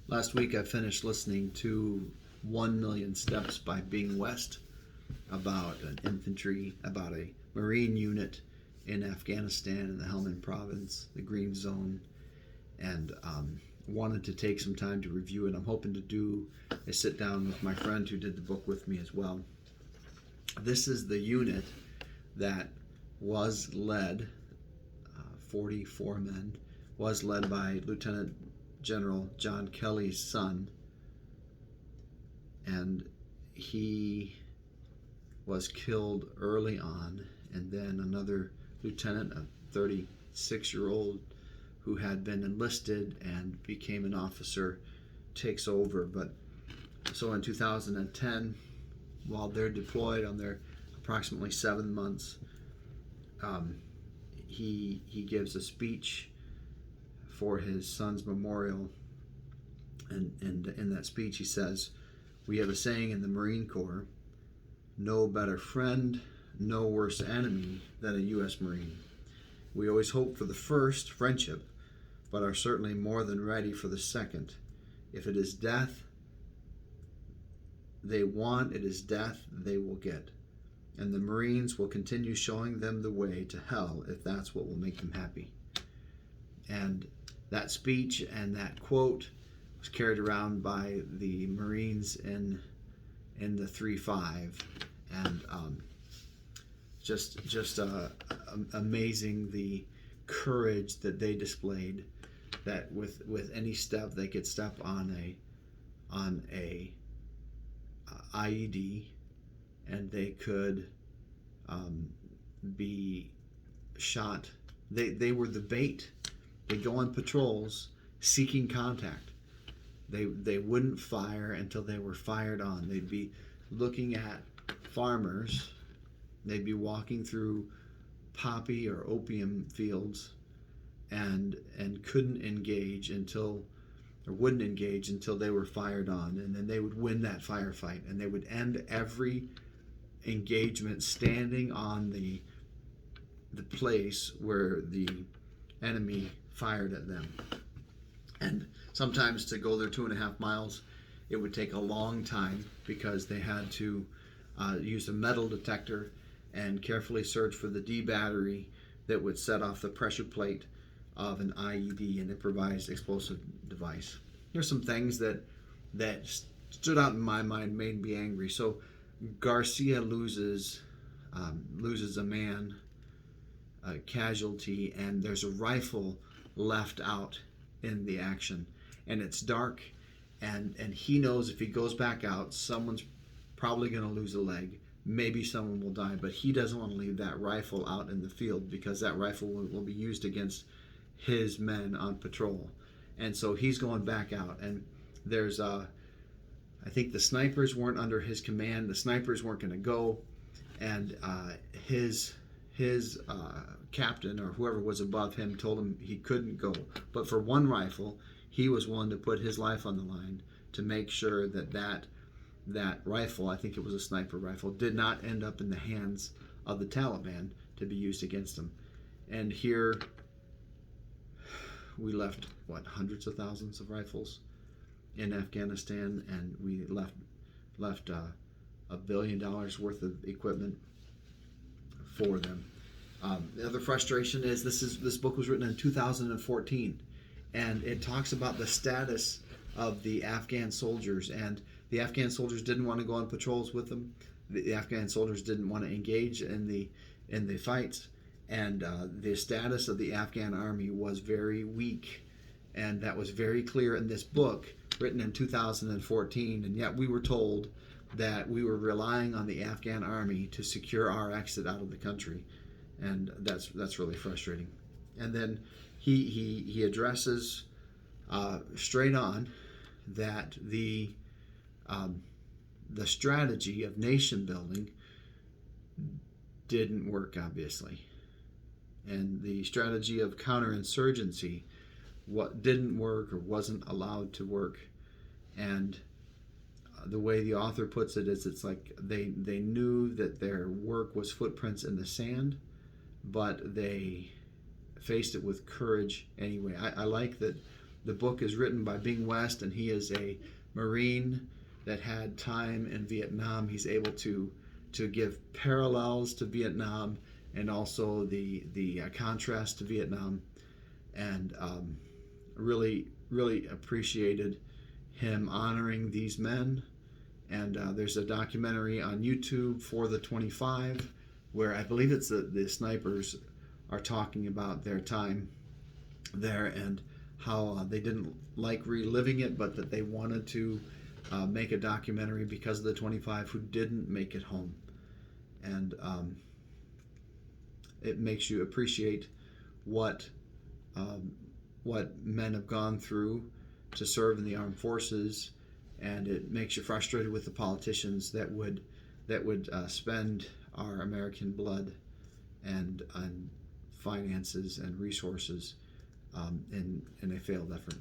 Last week I finished listening to 1 Million Steps by Bing West about about a Marine unit in Afghanistan in the Helmand Province, the Green Zone, and wanted to take some time to review it. I'm hoping to do a sit down with my friend who did the book with me as well. This is the unit that was led, 44 men, was led by Lieutenant General John Kelly's son, and he was killed early on, and then another lieutenant, a 36-year-old who had been enlisted and became an officer, takes over. But so in 2010, while they're deployed on their approximately 7 months, he gives a speech for his son's memorial, and in that speech he says, "We have a saying in the Marine Corps: no better friend, no worse enemy than a U.S. Marine. We always hope for the first, friendship, but are certainly more than ready for the second. If it is death they want, it is death they will get. And the Marines will continue showing them the way to hell if that's what will make them happy." And that speech and that quote was carried around by the Marines in the 3-5, and just amazing the courage that they displayed. That with any step they could step on a IED, and they could be shot. They were the bait. They go on patrols seeking contact. They wouldn't fire until they were fired on. They'd be looking at farmers. They'd be walking through poppy or opium fields, and couldn't engage wouldn't engage until they were fired on, and then they would win that firefight, and they would end every engagement standing on the place where the enemy fired at them. And sometimes to go their 2.5 miles, it would take a long time because they had to use a metal detector and carefully search for the D battery that would set off the pressure plate of an IED, an improvised explosive device. There's some things that stood out in my mind, made me angry. So Garcia loses a man, a casualty, and there's a rifle left out in the action, and it's dark, and he knows if he goes back out, someone's probably going to lose a leg, maybe someone will die, but he doesn't want to leave that rifle out in the field because that rifle will be used against his men on patrol. And so he's going back out, and there's I think the snipers weren't under his command. The snipers weren't going to go, and his captain or whoever was above him told him he couldn't go. But for one rifle, he was willing to put his life on the line to make sure that rifle, I think it was a sniper rifle, did not end up in the hands of the Taliban to be used against them. And here we left hundreds of thousands of rifles in Afghanistan, and we left $1 billion worth of equipment for them. The other frustration is this book was written in 2014, and it talks about the status of the Afghan soldiers, and the Afghan soldiers didn't want to go on patrols with them. The Afghan soldiers didn't want to engage in the fights, and the status of the Afghan army was very weak, and that was very clear in this book written in 2014. And yet we were told that we were relying on the Afghan army to secure our exit out of the country, and that's really frustrating. And then he addresses straight on that the strategy of nation building didn't work, obviously, and the strategy of counterinsurgency what didn't work or wasn't allowed to work. And the way the author puts it is, it's like they knew that their work was footprints in the sand, but they faced it with courage anyway. I like that The book is written by Bing West, and he is a Marine that had time in Vietnam. He's able to give parallels to Vietnam and also the contrast to Vietnam, and really appreciated him honoring these men. And there's a documentary on YouTube for the 25 where I believe it's the snipers are talking about their time there and how they didn't like reliving it, but that they wanted to make a documentary because of the 25 who didn't make it home. And it makes you appreciate what men have gone through to serve in the armed forces, and it makes you frustrated with the politicians that would spend our American blood and finances and resources in a failed effort.